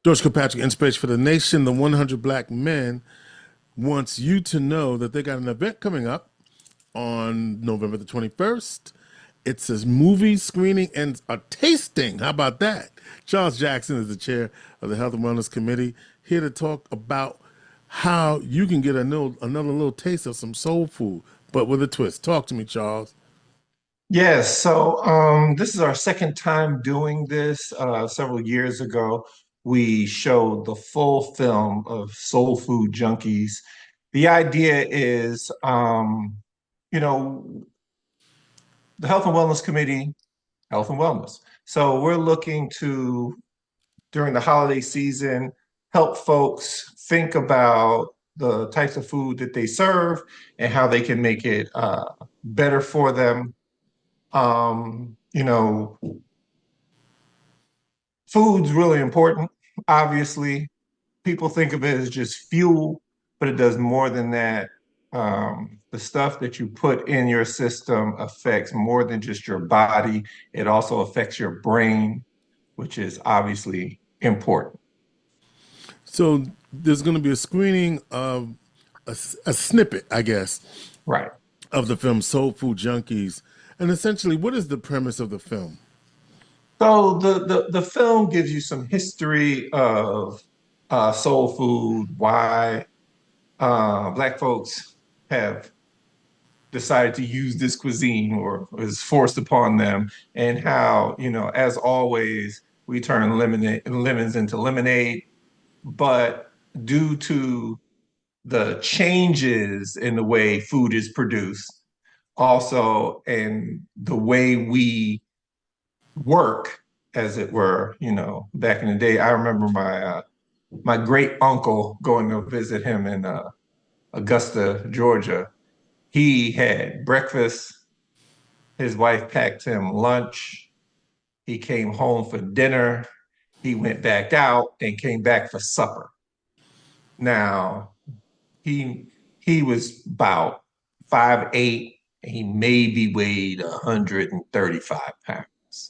George Kilpatrick Inspiration for the Nation, the 100 Black Men, wants you to know that they got an event coming up on November the 21st. It's a movie screening and a tasting. How about that? Charles Jackson is the chair of the Health and Wellness Committee, here to talk about how you can get another little taste of some soul food, but with a twist. Talk to me, Charles. Yes, so this is our second time doing this. Several years ago, we showed the full film of Soul Food Junkies. The idea is, you know, the Health and Wellness Committee, health and wellness. So we're looking to, during the holiday season, help folks think about the types of food that they serve and how they can make it better for them. You know, food's really important. Obviously, people think of it as just fuel, but it does more than that. The stuff that you put in your system affects more than just your body. It also affects your brain, which is obviously important. So there's going to be a screening of a snippet, I guess, Right. of the film Soul Food Junkies. And essentially, what is the premise of the film? So the film gives you some history of soul food, why Black folks have decided to use this cuisine or is forced upon them, and how, as always, we turn lemons into lemonade. But due to the changes in the way food is produced, also, and the way we work, as it were, back in the day, I remember my great uncle going to visit him in Augusta, Georgia. He had breakfast. His wife packed him lunch. He came home for dinner. He went back out and came back for supper. Now, he was about 5'8", and he maybe weighed 135 pounds.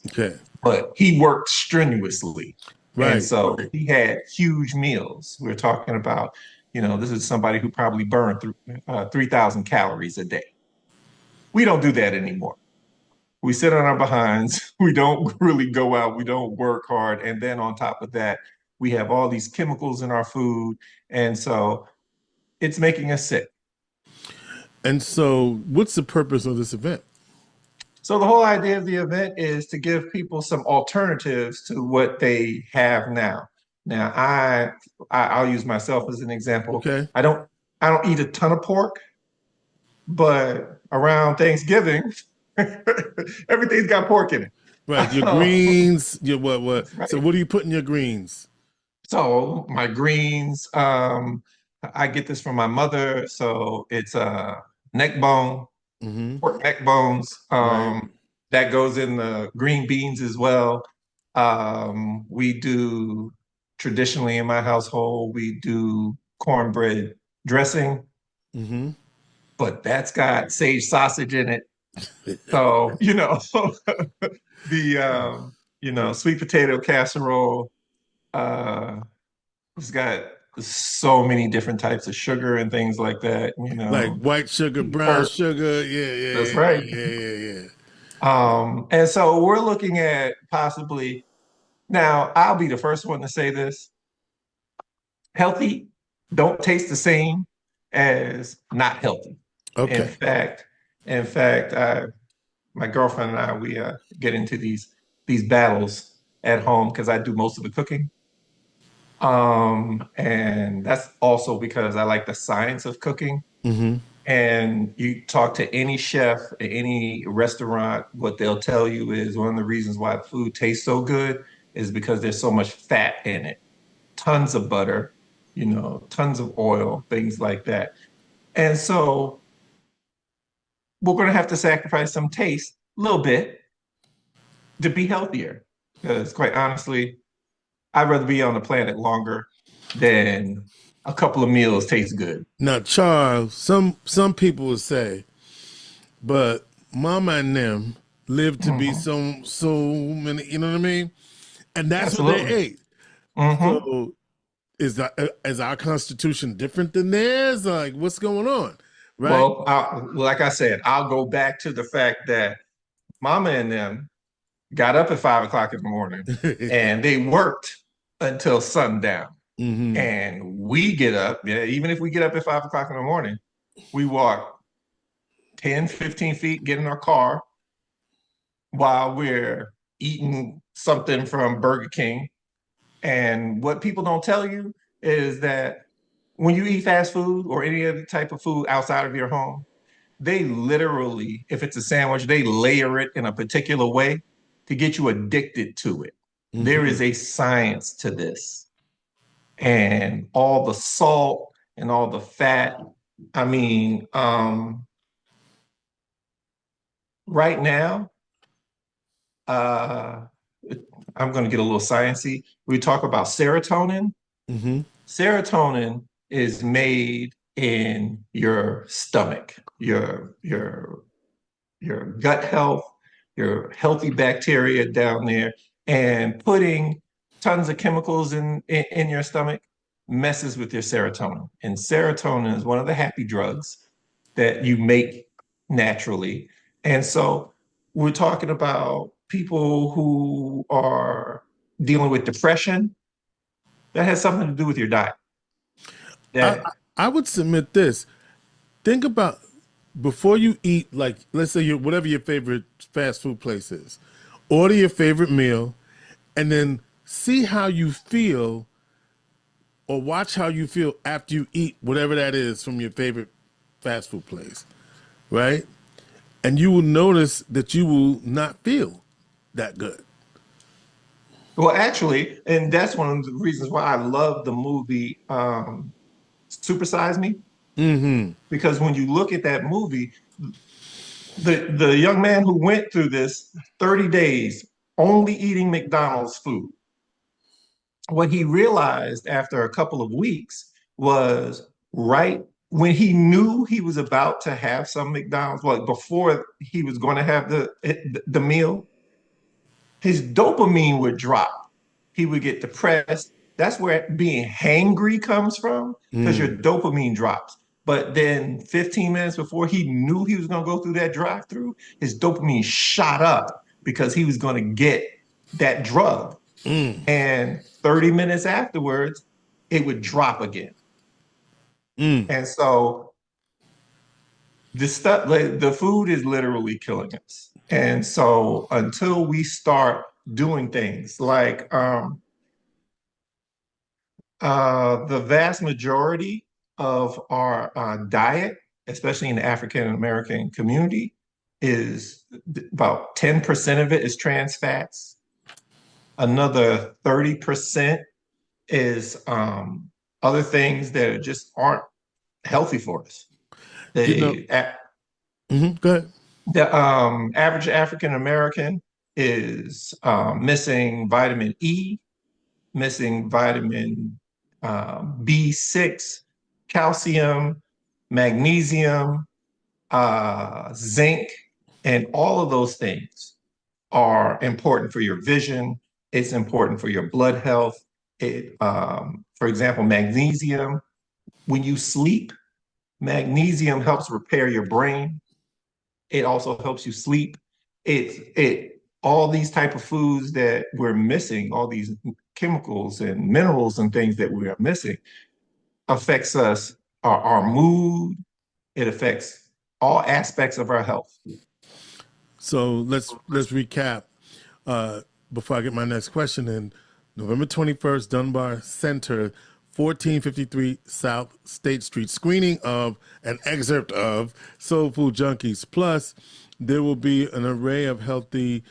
Okay. But he worked strenuously. Right. And so he had huge meals. We're talking about, this is somebody who probably burned 3,000 calories a day. We don't do that anymore. We sit on our behinds. We don't really go out. We don't work hard. And then on top of that, we have all these chemicals in our food. And so it's making us sick. And so what's the purpose of this event? So the whole idea of the event is to give people some alternatives to what they have now. Now, I'll use myself as an example. Okay. I don't eat a ton of pork, but around Thanksgiving, everything's got pork in it. Right. Your greens, your what? Right. So what do you put in your greens? So my greens, I get this from my mother. So it's a neck bone, pork neck bones. Right. That goes in the green beans as well. We do, traditionally in my household, we do cornbread dressing, but that's got sage sausage in it. So, the sweet potato casserole, it's got so many different types of sugar and things like that, Like white sugar, brown sugar. Yeah. That's right. Yeah. And so we're looking at possibly, now I'll be the first one to say this: healthy don't taste the same as not healthy. Okay. In fact, my girlfriend and I, we get into these battles at home because I do most of the cooking. And that's also because I like the science of cooking. And you talk to any chef at any restaurant, what they'll tell you is one of the reasons why food tastes so good is because there's so much fat in it, tons of butter, tons of oil, things like that. And so we're going to have to sacrifice some taste a little bit to be healthier. Because quite honestly, I'd rather be on the planet longer than a couple of meals taste good. Now, Charles, some people would say, but Mama and them lived to be so many, you know what I mean? And that's Absolutely. what they ate. Hmm. So is our Constitution different than theirs? Like, what's going on, right? Well, like I said, I'll go back to the fact that Mama and them got up at 5 o'clock in the morning and they worked until sundown. Hmm. And we get up, yeah, even if we get up at 5 o'clock in the morning, we walk 10, 15 feet, get in our car while we're eating something from Burger King. And what people don't tell you is that when you eat fast food or any other type of food outside of your home, they literally, if it's a sandwich, they layer it in a particular way to get you addicted to it. There Hmm. is a science to this. And all the salt and all the fat. I mean, right now, uh, I'm going to get a little sciencey. We talk about serotonin. Hmm. Serotonin is made in your stomach, your gut health, your healthy bacteria down there, and putting tons of chemicals in your stomach messes with your serotonin. And serotonin is one of the happy drugs that you make naturally. And so we're talking about people who are dealing with depression. That has something to do with your diet. I That I would submit this. Think about before you eat, like let's say your whatever your favorite fast food place is, order your favorite meal, and then see how you feel or watch how you feel after you eat whatever that is from your favorite fast food place, right? And you will notice that you will not feel that good. well, actually, and that's one of the reasons why I love the movie Super Size Me, Hmm. because when you look at that movie, the young man who went through this 30 days only eating McDonald's food, what he realized after a couple of weeks was right when he knew he was about to have some McDonald's, like before he was going to have the meal, his dopamine would drop. He would get depressed. That's where being hangry comes from, because your Mm. dopamine drops. But then 15 minutes before he knew he was going to go through that drive through, his dopamine shot up because he was going to get that drug. Mm. And 30 minutes afterwards, it would drop again. Mm. And so the stuff, like, the food is literally killing us. And so until we start doing things like the vast majority of our diet, especially in the African American community, is about 10% of it is trans fats. Another 30% is other things that just aren't healthy for us. You know, The, go ahead. the average African American is missing vitamin E, missing vitamin B6, calcium, magnesium, zinc, and all of those things are important for your vision. It's important for your blood health. For example, magnesium, when you sleep, magnesium helps repair your brain. It also helps you sleep. All these type of foods that we're missing, all these chemicals and minerals and things that we are missing, affects us, our mood. It affects all aspects of our health. So let's recap before I get my next question in. November 21st, Dunbar Center, 1453 South State Street, screening of an excerpt of Soul Food Junkies. Plus, there will be an array of healthy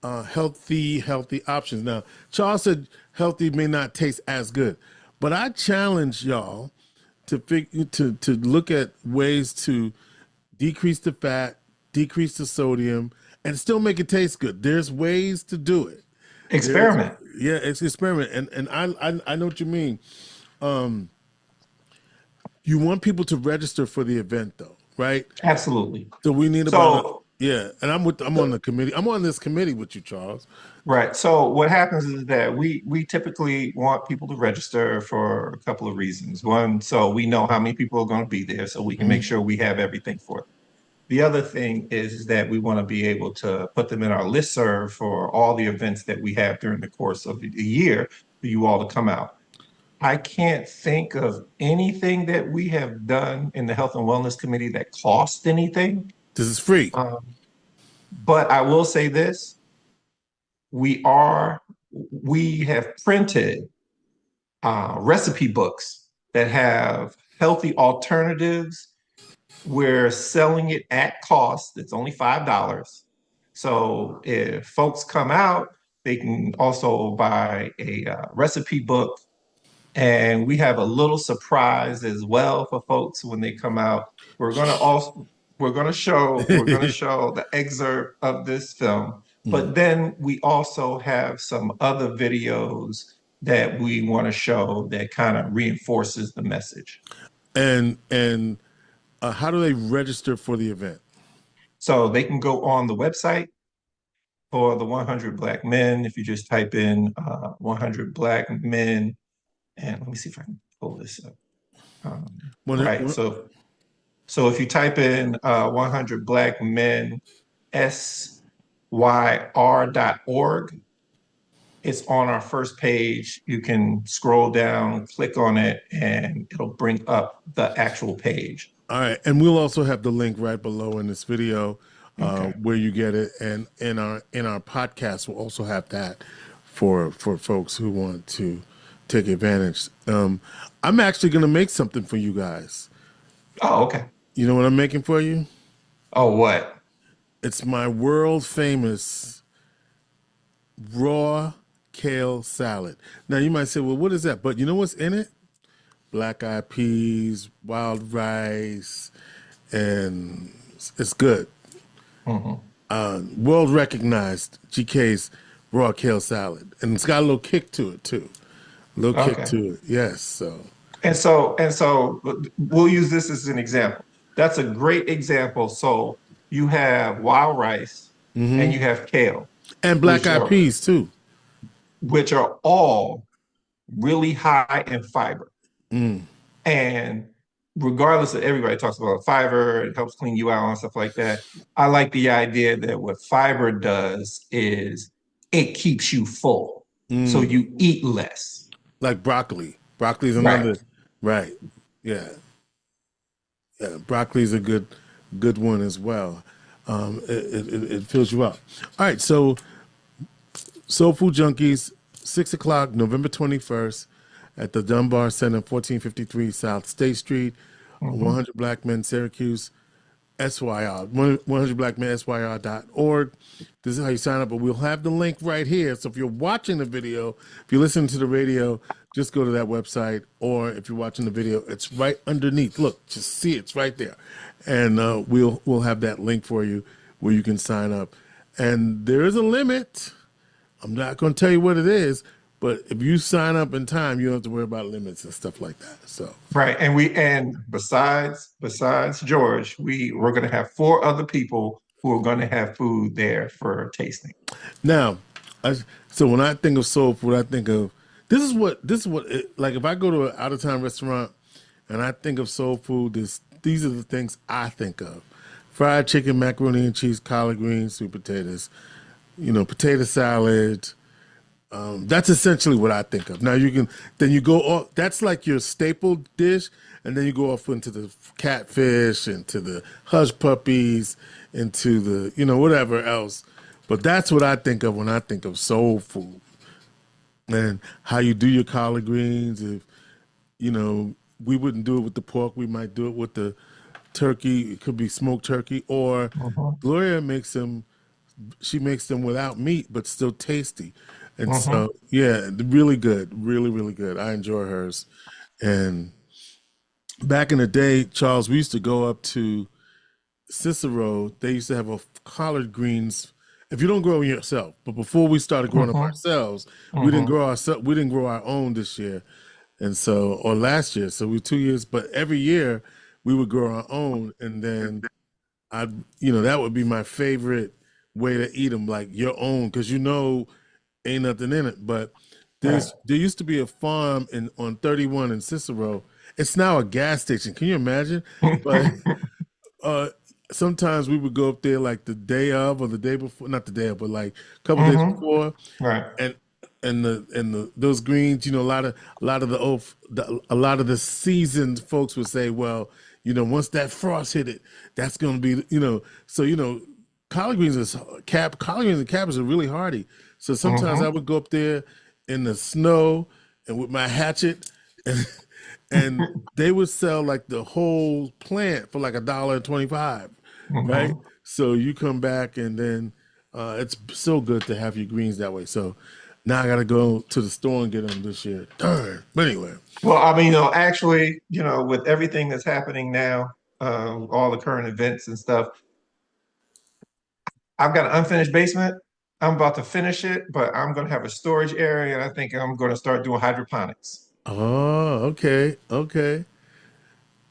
options. Now, Charles said healthy may not taste as good, but I challenge y'all to look at ways to decrease the fat, decrease the sodium, and still make it taste good. There's ways to do it. There's Experiment. yeah, it's experiment, and I know what you mean. You want people to register for the event though, right? Absolutely. So we need about So Yeah, and I'm on the committee. I'm on this committee with you, Charles. Right. So what happens is that we typically want people to register for a couple of reasons. One, so we know how many people are going to be there, so we can make Mhm. sure we have everything for them. The other thing is that we want to be able to put them in our listserv for all the events that we have during the course of the year for you all to come out. I can't think of anything that we have done in the Health and Wellness Committee that cost anything. This is free. Um, but I will say this, we are we have printed recipe books that have healthy alternatives. We're selling it at cost. It's only $5. So if folks come out, they can also buy a recipe book. And we have a little surprise as well for folks when they come out. We're gonna show the excerpt of this film, Mm. but then we also have some other videos that we want to show that kind of reinforces the message. And how do they register for the event? So they can go on the website for the 100 Black Men. If you just type in 100 Black Men, and let me see if I can pull this up. When it, Right. So if you type in 100 Black Men SYR.org, it's on our first page. You can scroll down, click on it, and it'll bring up the actual page. all right, and we'll also have the link right below in this video Okay. where you get it, and in our podcast we'll also have that for folks who want to take advantage. I'm actually going to make something for you guys. Oh, okay. You know what I'm making for you? Oh, what? It's my world famous raw kale salad. Now you might say, well, what is that? But you know what's in it? Black eyed peas, wild rice, and it's good. Hmm. World recognized GK's raw kale salad, and it's got a little kick to it too. A little kick Okay. to it, yes. So, And so we'll use this as an example. That's a great example. So you have wild rice and you have kale, and black which eyed are peas too. which are all really high in fiber. Mm. And regardless of everybody talks about fiber, it helps clean you out and stuff like that. I like the idea that what fiber does is it keeps you full. So Mm. you eat less. Like broccoli. Broccoli is Right. another, right? Yeah, yeah. Broccoli is a good one as well. It fills you up. All right, so Soul Food Junkies, 6 o'clock, November 21st, at the Dunbar Center, 1453 South State Street, Mhm. 100 Black Men, Syracuse, SYR, 100 Black Men, SYR.org. This is how you sign up, but we'll have the link right here. So if you're watching the video, if you're listening to the radio, just go to that website, or if you're watching the video, it's right underneath. Look, just see it's right there, and we'll have that link for you where you can sign up. And there is a limit. I'm not going to tell you what it is, but if you sign up in time, you don't have to worry about limits and stuff like that. So Right. And besides George, we're gonna have four other people who are gonna have food there for tasting. now, so when I think of soul food, I think of like if I go to an out of town restaurant and I think of soul food, these are the things I think of: fried chicken, macaroni and cheese, collard greens, sweet potatoes, potato salad. That's essentially what I think of. Now you go off. That's like your staple dish, and then you go off into the catfish, into the hush puppies, into the whatever else. But that's what I think of when I think of soul food, and how you do your collard greens. If we wouldn't do it with the pork, we might do it with the turkey. It could be smoked turkey, or Hmm. Gloria makes them. She makes them without meat, but still tasty. And Hmm. so, yeah, really good, really, really good. I enjoy hers. And back in the day, Charles, we used to go up to Cicero. They used to have a collard greens. If you don't grow them yourself, but before we started growing them Hmm. ourselves, we didn't Hmm. grow ourselves. We didn't grow our own this year, and so or last year. So we 2 years, but every year we would grow our own, and then I, that would be my favorite way to eat them, like your own, because ain't nothing in it. But Right. there used to be a farm on 31 in Cicero. It's now a gas station. Can you imagine? But uh, sometimes we would go up there like the day of or the day before, not the day of, but like a couple days before, Right. and the those greens, a lot of the seasoned folks would say, well, once that frost hit it, that's going to be, so collard greens and cabbage are really hardy. So sometimes I would go up there in the snow and with my hatchet, and and they would sell like the whole plant for like $1.25, right? hmm So you come back and then it's so good to have your greens that way. So now I got to go to the store and get them this year. Darn. But anyway, Well, I mean, actually, with everything that's happening now, all the current events and stuff, I've got an unfinished basement. I'm about to finish it, but I'm going to have a storage area, and I think I'm going to start doing hydroponics. oh, okay, okay.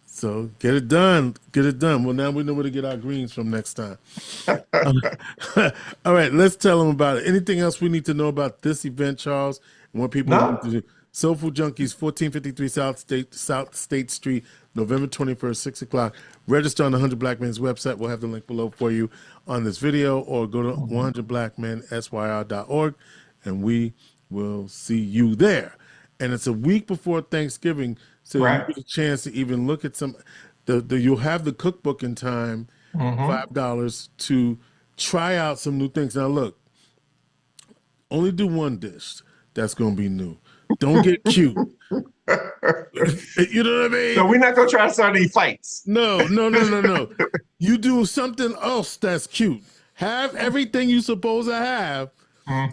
So get it done. Get it done. Well, now we know where to get our greens from next time. Um, all right, let's tell them about it. Anything else we need to know about this event, Charles, and what people need to No? do? Soul Food Junkies, 1453 South State Street, November 21st, 6 o'clock. Register on the 100 Black Men's website. We'll have the link below for you on this video, or go to Mhm. 100blackmensyr.org, and we will see you there. And it's a week before Thanksgiving, so you Right. get a chance to even look at some. You'll have the cookbook in time, hmm $5 to try out some new things. Now, look, only do one dish that's going to be new. Don't get cute. You know what I mean? So we're not going to try to start any fights. No, no, no, no, no. You do something else that's cute. Have everything you supposed to have,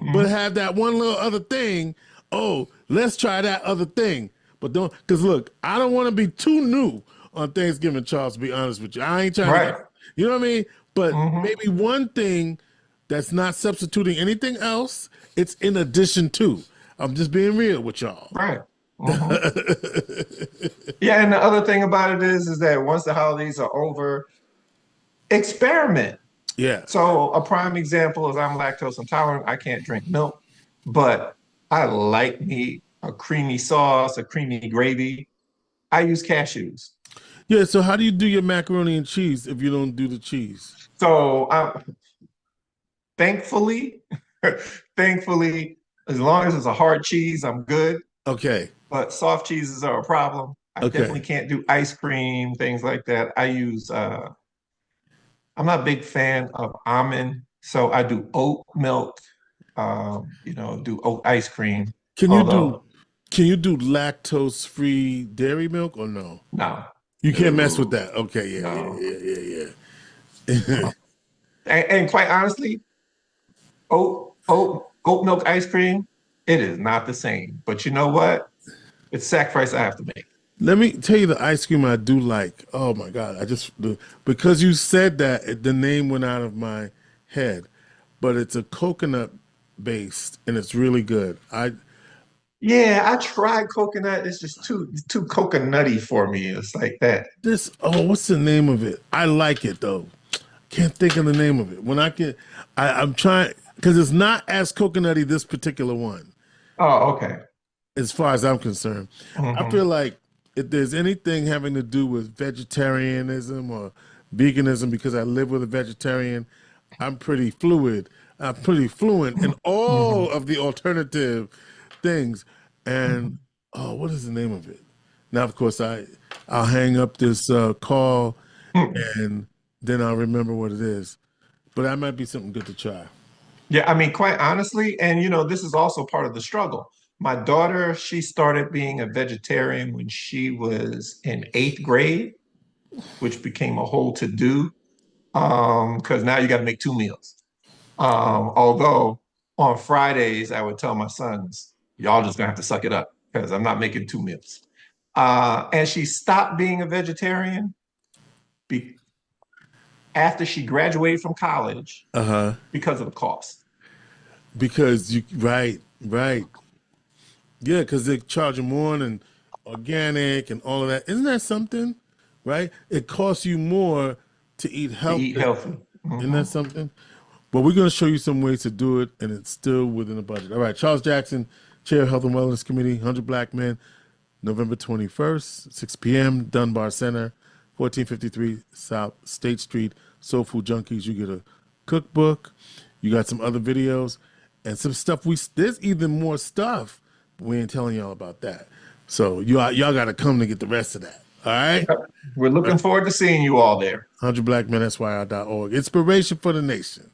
but hmm have that one little other thing. Oh, let's try that other thing. But don't, because look, I don't want to be too new on Thanksgiving, Charles, to be honest with you. I ain't trying to Right. get, you know what I mean? But hmm maybe one thing that's not substituting anything else, it's in addition to. I'm just being real with y'all. Right. hmm Yeah, and the other thing about it is that once the holidays are over, experiment. Yeah. So a prime example is I'm lactose intolerant. I can't drink milk, but I like me a creamy sauce, a creamy gravy. I use cashews. Yeah. So how do you do your macaroni and cheese if you don't do the cheese? So thankfully, thankfully, as long as it's a hard cheese, I'm good. Okay. But soft cheeses are a problem. I definitely Okay. can't do ice cream, things like that. I'm not a big fan of almond, so I do oat milk, do oat ice cream. Can you do Although, can you do lactose free dairy milk or no? no, You can't mess with no, that. Okay, yeah, no. yeah, yeah, yeah, yeah. And quite honestly, oat milk ice cream, it is not the same. But you know what? It's a sacrifice I have to make. Let me tell you the ice cream I do like. Oh my God. Because you said that the name went out of my head, but it's a coconut based and it's really good. Yeah, I tried coconut. It's just too coconutty for me. It's like that. What's the name of it? I like it though. Can't think of the name of it. I'm trying, because it's not as coconutty, this particular one, Oh, okay. as far as I'm concerned. I hmm feel like if there's anything having to do with vegetarianism or veganism, because I live with a vegetarian, I'm pretty fluid. I'm pretty fluent in hmm all of the alternative things. And oh, what is the name of it? Now, of course, I'll hang up this call and then I'll remember what it is. But that might be something good to try. Yeah, I mean, quite honestly, and this is also part of the struggle. My daughter, she started being a vegetarian when she was in eighth grade, which became a whole to-do. Because now you got to make two meals. Although on Fridays, I would tell my sons, y'all just gonna have to suck it up because I'm not making two meals. And she stopped being a vegetarian be after she graduated from college Uh huh. because of the cost. Because right, right. Yeah, because they're charging more and organic and all of that. Isn't that something? Right? It costs you more to eat To healthy. eat healthy. Isn't that something? But we're going to show you some ways to do it, and it's still within the budget. All right, Charles Jackson, Chair of Health and Wellness Committee, 100 Black Men, November 21st, 6 p.m., Dunbar Center, 1453 South State Street, Soul Food Junkies. You get a cookbook. You got some other videos and some stuff. There's even more stuff, but we ain't telling y'all about that. So y'all got to come to get the rest of that. All right? We're looking forward to seeing you all there. 100blackmensyr.org. Inspiration for the nation.